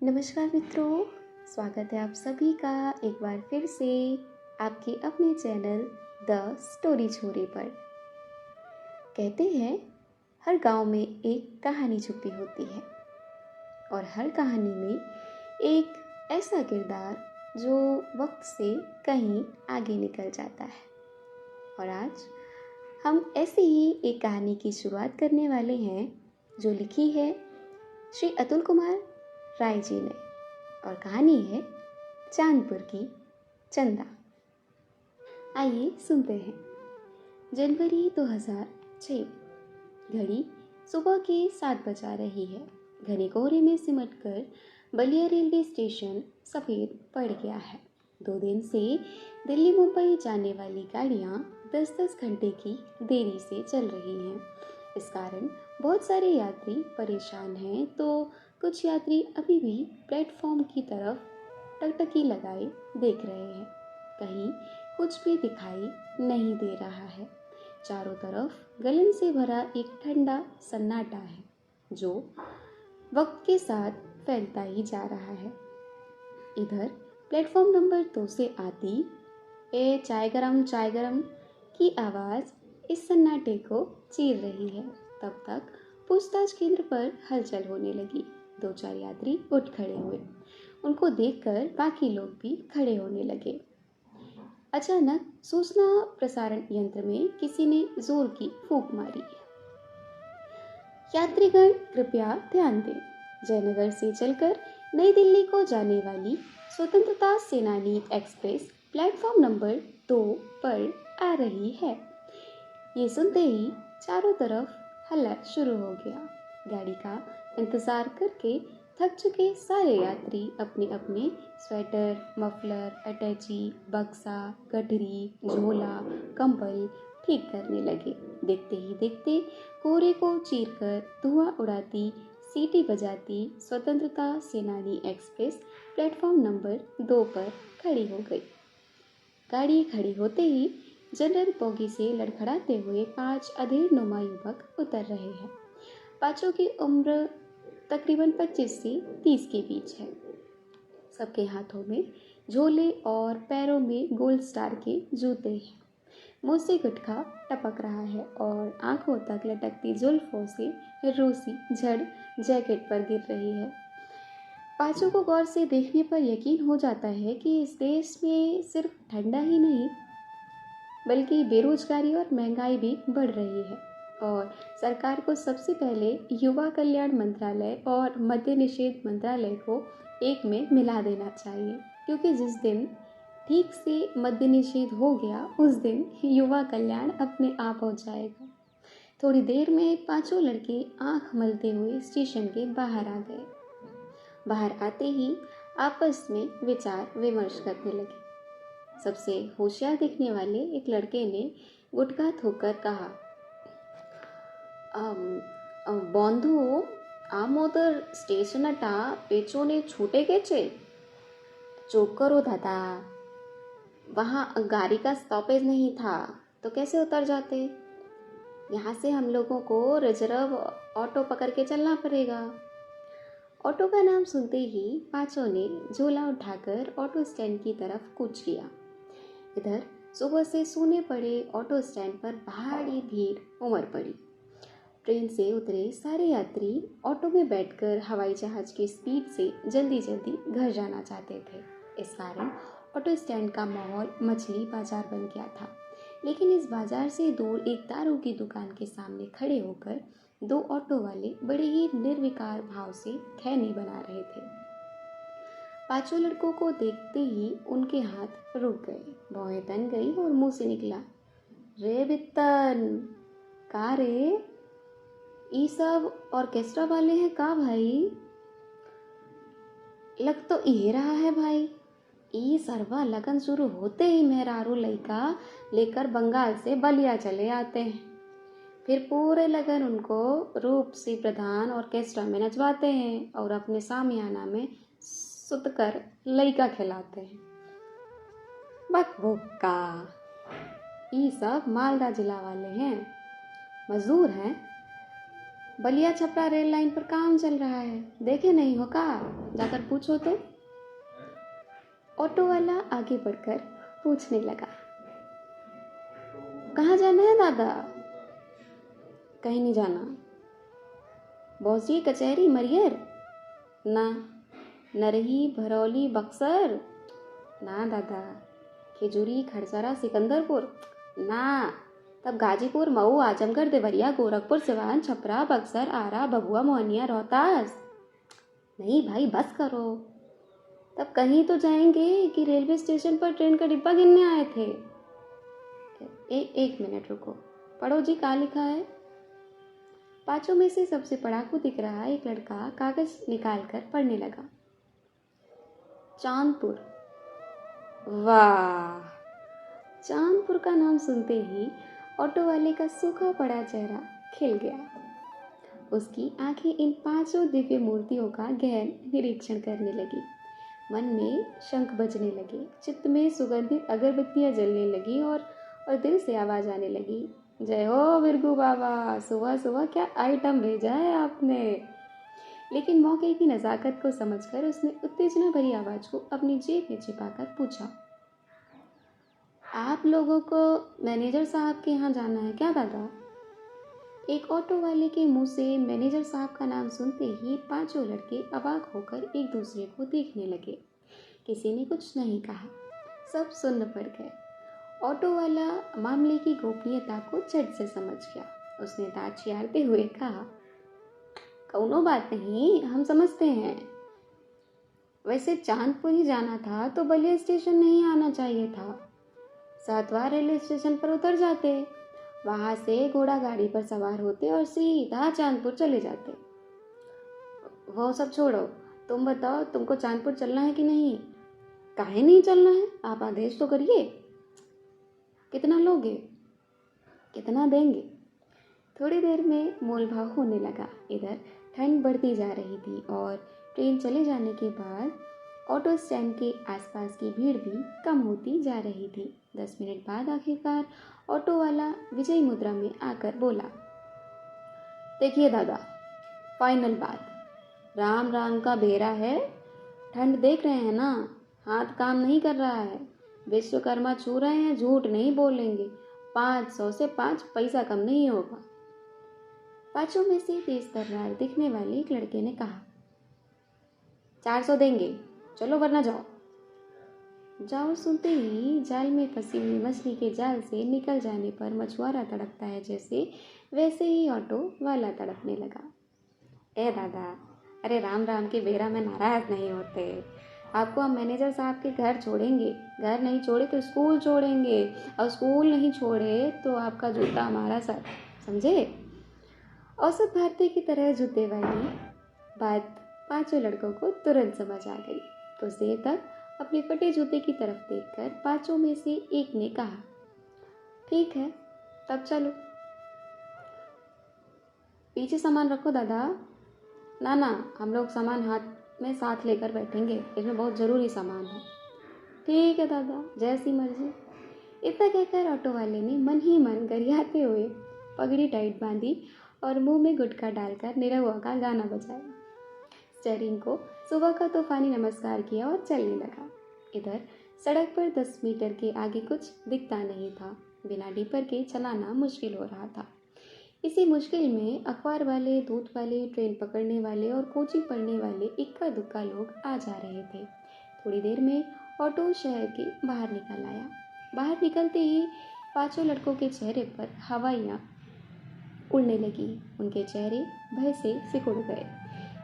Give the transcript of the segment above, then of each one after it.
नमस्कार मित्रों, स्वागत है आप सभी का एक बार फिर से आपके अपने चैनल द स्टोरी छोरी पर। कहते हैं हर गांव में एक कहानी छुपी होती है और हर कहानी में एक ऐसा किरदार जो वक्त से कहीं आगे निकल जाता है। और आज हम ऐसे ही एक कहानी की शुरुआत करने वाले हैं जो लिखी है श्री अतुल कुमार राय जी ने, और कहानी है चांदपुर की चंदा। आइए सुनते हैं। जनवरी 2006। घड़ी सुबह के 7 बजा रही है। घने कोहरे में सिमटकर बलिया रेलवे स्टेशन सफ़ेद पड़ गया है। 2 दिन से दिल्ली मुंबई जाने वाली गाड़ियाँ 10-10 घंटे की देरी से चल रही हैं। इस कारण बहुत सारे यात्री परेशान हैं, तो कुछ यात्री अभी भी प्लेटफॉर्म की तरफ टकटकी लगाए देख रहे हैं। कहीं कुछ भी दिखाई नहीं दे रहा है। चारों तरफ गलन से भरा एक ठंडा सन्नाटा है जो वक्त के साथ फैलता ही जा रहा है। इधर प्लेटफॉर्म नंबर 2 से आती ए चाय गरम की आवाज़ इस सन्नाटे को चीर रही है। तब तक पूछताछ केंद्र पर हलचल होने लगी। 2-4 यात्री उठ खड़े हुए। उनको देखकर बाकी लोग भी खड़े होने लगे। अचानक सूचना प्रसारण यंत्र में किसी ने जोर की फूंक मारी। यात्रीगण कृपया ध्यान दें, जयनगर से चलकर नई दिल्ली को जाने वाली स्वतंत्रता सेनानी एक्सप्रेस प्लेटफॉर्म नंबर 2 पर आ रही है। ये सुनते ही चारों तरफ हल्ला शुरू हो गया। गाड़ी का इंतज़ार करके थक चुके सारे यात्री अपने अपने स्वेटर, मफलर, अटैची, बक्सा, गठरी, झोला, कंबल ठीक करने लगे। देखते ही देखते कोहरे को चीरकर धुआं उड़ाती, सीटी बजाती स्वतंत्रता सेनानी एक्सप्रेस प्लेटफॉर्म नंबर 2 पर खड़ी हो गई। गाड़ी खड़ी होते ही जनरल बोगी से लड़खड़ाते हुए 5 अधेड़-नुमा युवक उतर रहे हैं। पांचों की उम्र तकरीबन 25 से 30 के बीच है। सबके हाथों में झोले और पैरों में गोल्ड स्टार के जूते हैं। मुंह से गुटखा टपक रहा है और आंखों तक लटकती जुल्फों से रूसी झड़ जैकेट पर गिर रही है। पांचों को गौर से देखने पर यकीन हो जाता है कि इस देश में सिर्फ ठंडा ही नहीं बल्कि बेरोजगारी और महंगाई भी बढ़ रही है, और सरकार को सबसे पहले युवा कल्याण मंत्रालय और मद्य निषेध मंत्रालय को एक में मिला देना चाहिए, क्योंकि जिस दिन ठीक से मद्य निषेध हो गया उस दिन युवा कल्याण अपने आप हो जाएगा। थोड़ी देर में पांचों लड़के आंख मलते हुए स्टेशन के बाहर आ गए। बाहर आते ही आपस में विचार विमर्श करने लगे। सबसे होशियार दिखने वाले एक लड़के ने गुटखा थूककर कहा, बंधु आमोदर स्टेशनटा पेचोने छूटे गेछे। चुप करो दादा, वहाँ गाड़ी का स्टॉपेज नहीं था तो कैसे उतर जाते? यहाँ से हम लोगों को रिजर्व ऑटो पकड़ के चलना पड़ेगा। ऑटो का नाम सुनते ही पांचों ने झोला उठाकर ऑटो स्टैंड की तरफ कूच लिया। इधर सुबह से सूने पड़े ऑटो स्टैंड पर भारी भीड़ उमड़ पड़ी। ट्रेन से उतरे सारे यात्री ऑटो में बैठकर हवाई जहाज की स्पीड से जल्दी जल्दी घर जाना चाहते थे। इस कारण ऑटो स्टैंड का माहौल मछली बाजार बन गया था। लेकिन इस बाजार से दूर एक दारू की दुकान के सामने खड़े होकर 2 ऑटो वाले बड़े ही निर्विकार भाव से खैनी बना रहे थे। पांचों लड़कों को देखते ही उनके हाथ रुक गए, भौहें तन गई और मुंह से निकला, रे बित्तन, का रे? ई सब ऑर्केस्ट्रा वाले हैं का भाई? लग तो ये रहा है भाई। ई सरवा लगन शुरू होते ही मेहरारू लड़का लेकर बंगाल से बलिया चले आते हैं। फिर पूरे लगन उनको रूप सी प्रधान ऑर्केस्ट्रा में नचवाते हैं और अपने सामियाना में सुत कर लड़का खिलाते हैं। बक भुक्का, ये सब मालदा जिला वाले हैं, मजदूर हैं। बलिया छपरा रेल लाइन पर काम चल रहा है, देखे नहीं हो का? जाकर पूछो तो। ऑटो वाला आगे बढ़कर पूछने लगा, कहाँ जाना है दादा? कहीं नहीं जाना। बॉस जी कचहरी मरियर? ना। नरही भरौली बक्सर? ना दादा। खिजूरी खड़सरा सिकंदरपुर? ना। तब गाजीपुर मऊ आजमगढ़ देवरिया गोरखपुर सिवान छपरा बक्सर आरा भभुआ मोहनिया रोहतास? नहीं भाई बस करो। तब कहीं तो जाएंगे कि रेलवे स्टेशन पर ट्रेन का डिब्बा गिनने आए थे? एक मिनट रुको, पढ़ो जी कहाँ लिखा है। पांचों में से सबसे पढ़ाकू दिख रहा एक लड़का कागज निकाल कर पढ़ने लगा, चांदपुर। वाह! चांदपुर का नाम सुनते ही ऑटो वाले का सूखा पड़ा चेहरा खिल गया। उसकी आंखें इन पांचों दिव्य मूर्तियों का गहन निरीक्षण करने लगी। मन में शंख बजने लगे, चित्त में सुगंधित अगरबत्तियां जलने लगी और दिल से आवाज आने लगी, जय हो बिरगू बाबा, सुबह सुबह क्या आइटम भेजा है आपने। लेकिन मौके की नज़ाकत को समझकर उसने उत्तेजना भरी आवाज को अपनी जेब में छिपाकर पूछा, आप लोगों को मैनेजर साहब के यहाँ जाना है क्या दादा? एक ऑटो वाले के मुंह से मैनेजर साहब का नाम सुनते ही पांचों लड़के अवाक होकर एक दूसरे को देखने लगे। किसी ने कुछ नहीं कहा, सब सुन्न पड़ गए। ऑटो वाला मामले की गोपनीयता को झट से समझ गया। उसने दांत चियारते हुए कहा, कौनो बात नहीं, हम समझते हैं। वैसे चांदपुर ही जाना था तो बलिया स्टेशन नहीं आना चाहिए था। सातवां रेलवे स्टेशन पर उतर जाते, वहां से घोड़ा गाड़ी पर सवार होते और सीधा चांदपुर चले जाते। वो सब छोड़ो, तुम बताओ तुमको चांदपुर चलना है कि नहीं? काहे नहीं चलना है, आप आदेश तो करिए। कितना लोगे? कितना देंगे? थोड़ी देर में मोलभाव होने लगा। इधर ठंड बढ़ती जा रही थी और ट्रेन चले जाने के बाद ऑटो स्टैंड के आसपास की भीड़ भी कम होती जा रही थी। 10 मिनट बाद आखिरकार ऑटो वाला विजयी मुद्रा में आकर बोला, देखिए दादा, फाइनल बात, राम राम का बेरा है, ठंड देख रहे हैं ना, हाथ काम नहीं कर रहा है, विश्वकर्मा छू रहे हैं, झूठ नहीं बोलेंगे, 500 से 5 पैसा कम नहीं होगा। पांचों में से तेज तर्रार दिखने वाले एक लड़के ने कहा, 400 देंगे, चलो वरना जाओ। जाओ सुनते ही जाल में फंसी हुई मछली के जाल से निकल जाने पर मछुआरा तड़पता है जैसे, वैसे ही ऑटो वाला तड़पने लगा। ए दादा, अरे राम राम के बेरा में नाराज नहीं होते, आपको हम मैनेजर साहब के घर छोड़ेंगे, घर नहीं छोड़े तो स्कूल छोड़ेंगे, और स्कूल नहीं छोड़े तो आपका जूता हमारा सर, समझे? औसत भारतीय की तरह जूते वाली बात पांचों लड़कों को तुरंत समझ आ गई। कुछ देर तक अपने फटे जूते की तरफ देखकर पांचों में से एक ने कहा, ठीक है तब चलो। पीछे सामान रखो दादा। ना ना, हम लोग सामान हाथ में साथ लेकर बैठेंगे, इसमें बहुत ज़रूरी सामान है। ठीक है दादा, जैसी मर्जी। इतना कहकर ऑटो वाले ने मन ही मन गरियाते हुए पगड़ी टाइट बांधी और मुंह में गुटखा डालकर निरहुआ का गाना बजाया। स्टीयरिंग को सुबह का तूफानी नमस्कार किया और चलने लगा। इधर सड़क पर 10 मीटर के आगे कुछ दिखता नहीं था। बिना डीपर के चलाना मुश्किल हो रहा था। इसी मुश्किल में अखबार वाले, दूध वाले, ट्रेन पकड़ने वाले और कोचिंग पढ़ने वाले इक्का दुक्का लोग आ जा रहे थे। थोड़ी देर में ऑटो शहर के बाहर निकल आया। बाहर निकलते ही पांचों लड़कों के चेहरे पर हवाइयाँ उड़ने लगी। उनके चेहरे भय से सिकुड़ गए।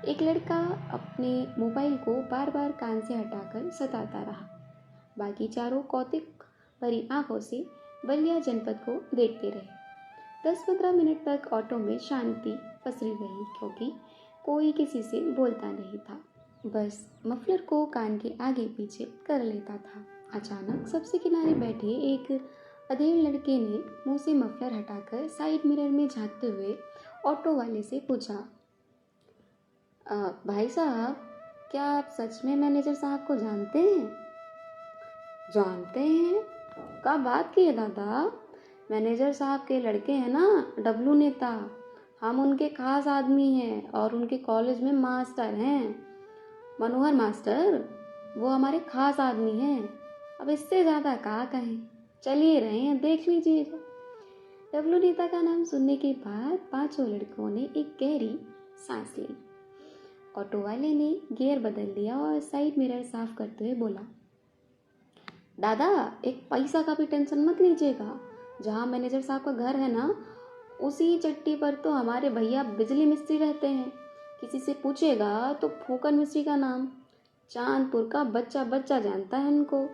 एक लड़का अपने मोबाइल को बार बार कान से हटाकर सताता रहा। बाकी चारों कौतुक भरी आंखों से बलिया जनपद को देखते रहे। 10-15 मिनट तक ऑटो में शांति पसरी रही, क्योंकि कोई किसी से बोलता नहीं था, बस मफलर को कान के आगे पीछे कर लेता था। अचानक सबसे किनारे बैठे एक अधेड़ लड़के ने मुंह से मफलर हटाकर साइड मिरर में झांकते हुए ऑटो वाले से पूछा, भाई साहब, क्या आप सच में मैनेजर साहब को जानते हैं? जानते हैं? क्या बात की है दादा, मैनेजर साहब के लड़के हैं ना, डब्लू नेता, हम उनके खास आदमी हैं और उनके कॉलेज में मास्टर हैं। मनोहर मास्टर, वो हमारे खास आदमी हैं। अब इससे ज़्यादा क्या कहें, चलिए रहे हैं, देख लीजिएगा। डब्लू नेता का नाम सुनने के बाद पांचों लड़कों ने एक गहरी सांस ली। ऑटो वाले ने गियर बदल दिया और साइड मिरर साफ करते हुए बोला, दादा एक पैसा का भी टेंशन मत लीजिएगा। जहाँ मैनेजर साहब का घर है ना, उसी चट्टी पर तो हमारे भैया बिजली मिस्त्री रहते हैं। किसी से पूछेगा तो फूकन मिस्त्री का नाम, चांदपुर का बच्चा बच्चा जानता है उनको।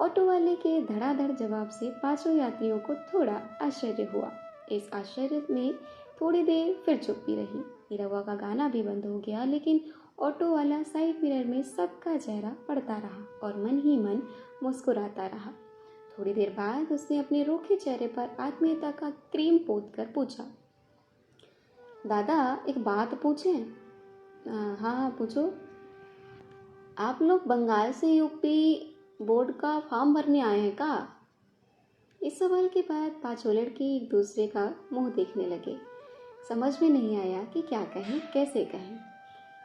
ऑटो वाले के धड़ाधड़ जवाब से पांचों यात्रियों को थोड़ा आश्चर्य हुआ। इस आश्चर्य में थोड़ी देर फिर चुप्पी रही। नीरवा का गाना भी बंद हो गया, लेकिन ऑटो वाला साइड मिरर में सबका चेहरा पड़ता रहा और मन ही मन मुस्कुराता रहा। थोड़ी देर बाद उसने अपने रूखे चेहरे पर आत्मीयता का क्रीम पोत कर पूछा, दादा एक बात पूछें? हाँ पूछो। आप लोग बंगाल से यूपी बोर्ड का फॉर्म भरने आए हैं का? इस सवाल के बाद पांचों लड़के एक दूसरे का मुंह देखने लगे। समझ में नहीं आया कि क्या कहें, कैसे कहें।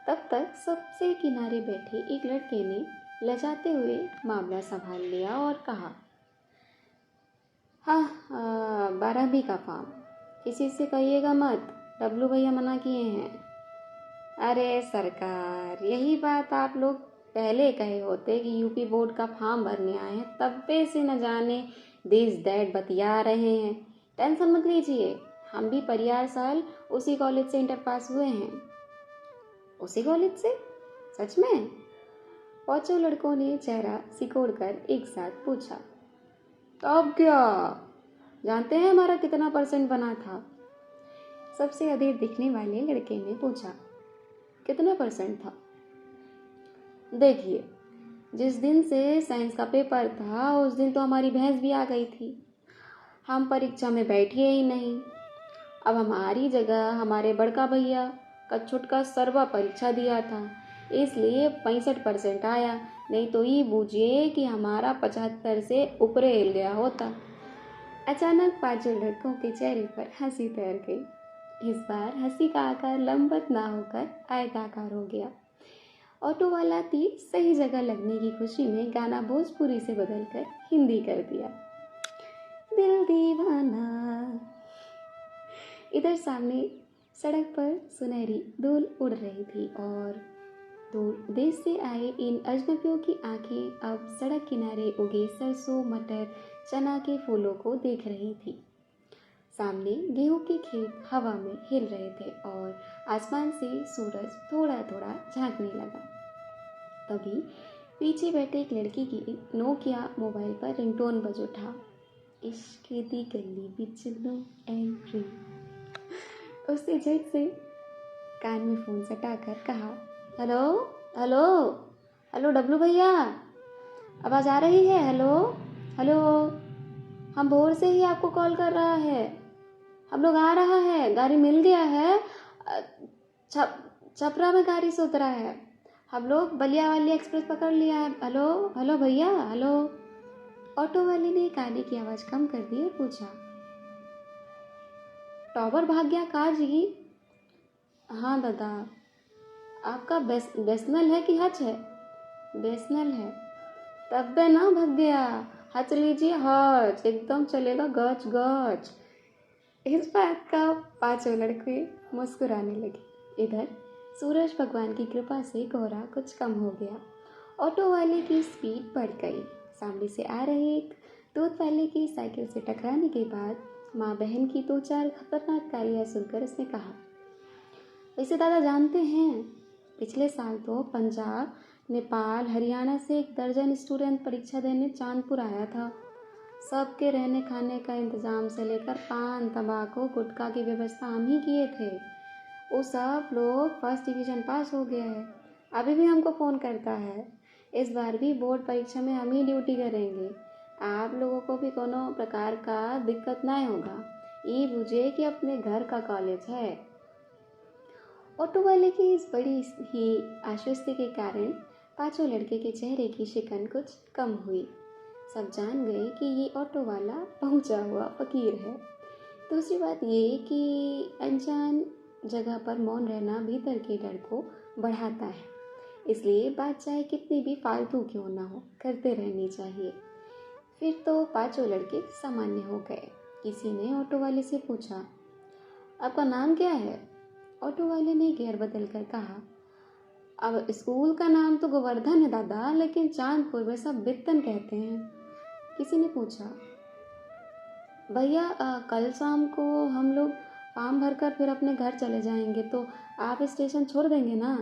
तब तक सबसे किनारे बैठे एक लड़के ने लजाते हुए मामला संभाल लिया और कहा, हाँ 12वीं का फॉर्म, किसी से कहिएगा मत, डब्लू भैया मना किए हैं। अरे सरकार, यही बात आप लोग पहले कहे होते कि यूपी बोर्ड का फॉर्म भरने आए हैं, तब्बे से न जाने दिस दैट बतिया रहे हैं। टेंशन मत लीजिए, हम भी परियार साल उसी कॉलेज से इंटर पास हुए हैं। उसी कॉलेज से? सच में? पांचों लड़कों ने चेहरा सिकोड़ कर एक साथ पूछा। तब क्या? जानते हैं हमारा कितना परसेंट बना था? सबसे अधेड़ दिखने वाले लड़के ने पूछा। कितना परसेंट था? देखिए, जिस दिन से साइंस का पेपर था उस दिन तो हमारी भैंस भी आ गई थी। हम परीक्षा में बैठे ही नहीं। अब हमारी जगह हमारे बड़का भैया का छुटका सरवा परीक्षा दिया था, इसलिए 65% आया, नहीं तो ये बूझिए कि हमारा 75 से ऊपरे हिल गया होता। अचानक पांचों लड़कों के चेहरे पर हंसी तैर गई। इस बार हंसी का आकार लंबवत ना होकर आयताकार हो गया। ऑटो वाला तीर सही जगह लगने की खुशी में गाना भोजपुरी से बदलकर हिंदी कर दिया। दिल दीवाना। इधर सामने सड़क पर सुनहरी धूल उड़ रही थी और दूर देश से आए इन अजनबियों की आंखें अब सड़क किनारे उगे सरसों, मटर, चना के फूलों को देख रही थी। सामने गेहूं के खेत हवा में हिल रहे थे और आसमान से सूरज थोड़ा थोड़ा झांकने लगा। तभी पीछे बैठे एक लड़की की नोकिया मोबाइल पर रिंगटोन बज उठा। इश्क दी गली बिच नो एंट्री। उसने झट से कान में फ़ोन सटाकर कहा, हेलो हेलो हेलो डब्लू भैया, आवाज़ आ रही है? हेलो हेलो, हम भोर से ही आपको कॉल कर रहा है। हम लोग आ रहा है, गाड़ी मिल गया है, छपरा में गाड़ी से उतरा है। हम लोग बलिया वाली एक्सप्रेस पकड़ लिया है। हेलो हेलो भैया हेलो। ऑटो वाले ने गाड़ी की आवाज़ कम कर दी और पूछा, टॉवर भाग गया का जी? हाँ दादा। आपका बेसनल है कि हच है? बेसनल है। तब बे ना भाग गया, हच लीजिए, हच एकदम चलेगा गच गच। इस बात का पांचों लड़के मुस्कुराने लगे। इधर सूरज भगवान की कृपा से कोहरा कुछ कम हो गया। ऑटो वाले की स्पीड बढ़ गई। सामने से आ रहे एक दूध वाले की साइकिल से टकराने के बाद माँ बहन की 2-4 खतरनाक गालियाँ सुनकर उसने कहा, वैसे दादा जानते हैं, पिछले साल तो पंजाब, नेपाल, हरियाणा से एक दर्जन स्टूडेंट परीक्षा देने चांदपुर आया था। सबके रहने खाने का इंतज़ाम से लेकर पान, तंबाकू, गुटखा की व्यवस्था हम ही किए थे। वो सब लोग फर्स्ट डिवीज़न पास हो गए हैं। अभी भी हमको फ़ोन करता है। इस बार भी बोर्ड परीक्षा में हम ही ड्यूटी करेंगे। आप लोगों को भी कोनो प्रकार का दिक्कत नहीं होगा। ये बुझे कि अपने घर का कॉलेज है। ऑटो वाले की इस बड़ी ही आश्वस्ति के कारण पांचों लड़के के चेहरे की शिकन कुछ कम हुई। सब जान गए कि ये ऑटो वाला पहुंचा हुआ फकीर है। दूसरी बात ये कि अनजान जगह पर मौन रहना भीतर के डर को बढ़ाता है, इसलिए बात चाहे कितनी भी फालतू क्यों ना हो करते रहनी चाहिए। फिर तो पांचों लड़के सामान्य हो गए। किसी ने ऑटो वाले से पूछा, आपका नाम क्या है? ऑटो वाले ने गियर बदल कर कहा, अब स्कूल का नाम तो गोवर्धन है दादा, लेकिन चांदपुर में सब बित्तन कहते हैं। किसी ने पूछा, भैया कल शाम को हम लोग फॉर्म भरकर फिर अपने घर चले जाएंगे, तो आप स्टेशन छोड़ देंगे ना?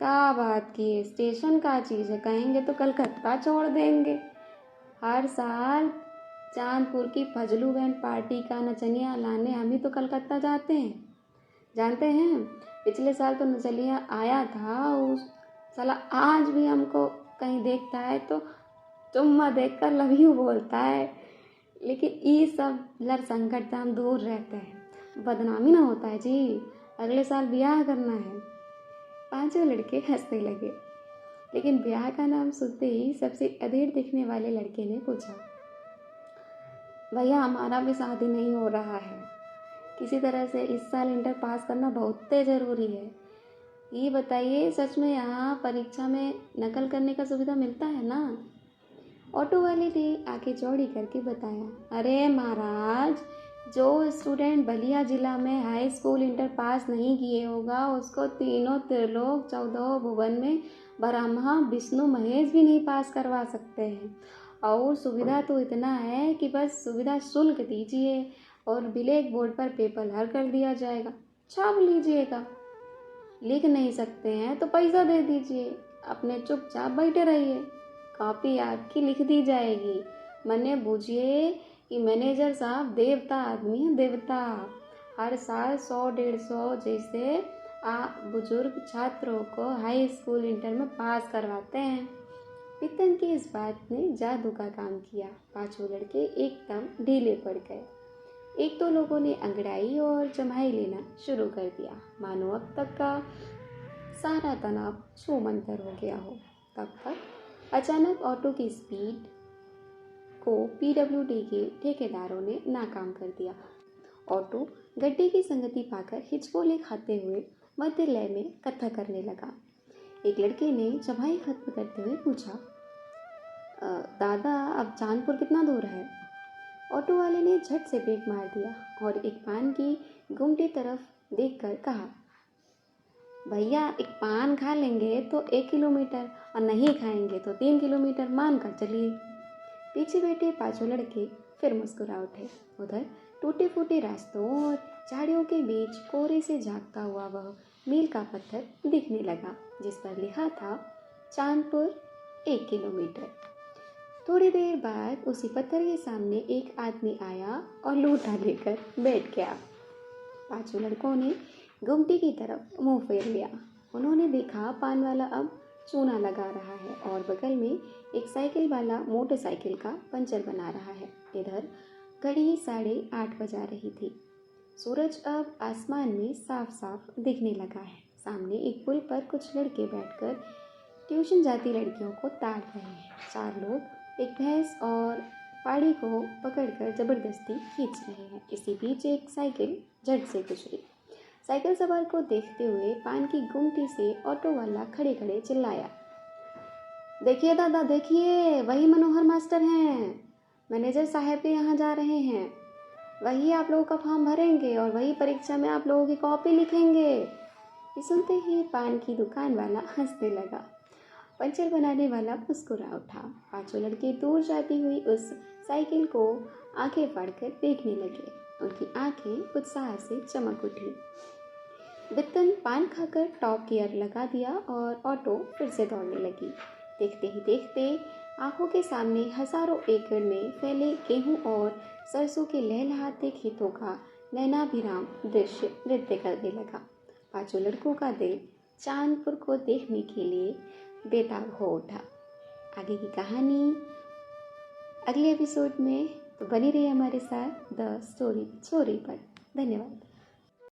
क्या बात की है, स्टेशन का चीज़ है, कहेंगे तो कलकत्ता छोड़ देंगे। हर साल चांदपुर की फजलू बैंड पार्टी का नचनिया लाने हम ही तो कलकत्ता जाते हैं। जानते हैं, पिछले साल तो नचनिया आया था, उस साला आज भी हमको कहीं देखता है तो चुम्मा देकर लव यू बोलता है। लेकिन ये सब लड़ संकट से हम दूर रहते हैं, बदनामी ना होता है जी, अगले साल ब्याह करना है। पांचों लड़के हंसने लगे। लेकिन ब्याह का नाम सुनते ही सबसे अधेड़ दिखने वाले लड़के ने पूछा, भैया हमारा भी शादी नहीं हो रहा है, किसी तरह से इस साल इंटर पास करना बहुत ज़रूरी है। ये बताइए, सच में यहाँ परीक्षा में नकल करने का सुविधा मिलता है ना? ऑटो वाले ने आंखें चौड़ी करके बताया, अरे महाराज, जो स्टूडेंट बलिया जिला में हाई स्कूल इंटर पास नहीं किए होगा उसको तीनों त्रिलोक 14 भुवन में ब्रह्मा विष्णु महेश भी नहीं पास करवा सकते हैं। और सुविधा तो इतना है कि बस सुविधा शुल्क दीजिए और ब्लैक बोर्ड पर पेपर हर कर दिया जाएगा, छाप लीजिएगा। लिख नहीं सकते हैं तो पैसा दे दीजिए, अपने चुपचाप बैठे रहिए, कॉपी आपकी लिख दी जाएगी। मने बूझिए कि मैनेजर साहब देवता आदमी है, देवता। हर साल 100-150 जैसे बुजुर्ग छात्रों को हाई स्कूल इंटर में पास करवाते हैं। पितन की इस बात ने जादू का काम किया। पांचों लड़के एकदम ढीले पड़ गए। एक दो लोगों ने अंगड़ाई और जमाई लेना शुरू कर दिया, मानो अब तक का सारा तनाव छूमंतर हो गया हो। तब तक अचानक ऑटो की स्पीड को पीडब्ल्यूडी के ठेकेदारों ने नाकाम कर दिया। ऑटो गड्ढे की संगति पाकर हिचकोले खाते हुए मध्य लय में कथा करने लगा। एक लड़के ने जमाई खत्म करते हुए पूछा, दादा अब चांदपुर कितना दूर है? ऑटो वाले ने झट से ब्रेक मार दिया और एक पान की गुमटी तरफ देखकर कहा, भैया एक पान खा लेंगे तो 1 किलोमीटर और नहीं खाएंगे तो 3 किलोमीटर मान कर चलिए। पीछे बैठे पांचों लड़के फिर मुस्कुरा उठे। उधर टूटे फूटे रास्तों और झाड़ियों के बीच कोहरे से झांकता हुआ वह मील का पत्थर दिखने लगा, जिस पर लिखा था चांदपुर 1 किलोमीटर। थोड़ी देर बाद उसी पत्थर के सामने एक आदमी आया और लोटा लेकर बैठ गया। पांचों लड़कों ने गुमटी की तरफ मुंह फेर लिया। उन्होंने देखा पान वाला अब चूना लगा रहा है और बगल में एक साइकिल वाला मोटरसाइकिल का पंचर बना रहा है। इधर घड़ी 8:30 बजा रही थी। सूरज अब आसमान में साफ साफ दिखने लगा है। सामने एक पुल पर कुछ लड़के बैठकर ट्यूशन जाती लड़कियों को ताड़ रहे हैं। 4 लोग एक भैंस और पाड़ी को पकड़कर जबरदस्ती खींच रहे हैं। इसी बीच एक साइकिल झट से गुजरी। साइकिल सवार को देखते हुए पान की गुमटी से ऑटो वाला खड़े खड़े चिल्लाया, देखिए दादा देखिए, वही मनोहर मास्टर हैं, मैनेजर साहब के यहाँ जा रहे हैं। वही आप लोगों का फॉर्म भरेंगे और वही परीक्षा में आप लोगों की कॉपी लिखेंगे। ये सुनते ही पान की दुकान वाला हंसने लगा। पंचर बनाने वाला मुस्कुरा उठा। पांचों लड़के दूर जाती हुई उस साइकिल को आंखें फाड़कर देखने लगे। उनकी आंखें उत्साह से चमक उठी। बित्तन पान खाकर टॉप गियर लगा दिया और ऑटो फिर से दौड़ने लगी। देखते ही देखते आंखों के सामने हजारों एकड़ में फैले गेहूं और सरसों के लहलहाते खेतों का नैनाभिराम दृश्य नृत्य करने लगा। पांचों लड़कों का दिल चांदपुर को देखने के लिए बेताब हो उठा। आगे की कहानी अगले एपिसोड में, तो बनी रही हमारे साथ द स्टोरी पर। धन्यवाद।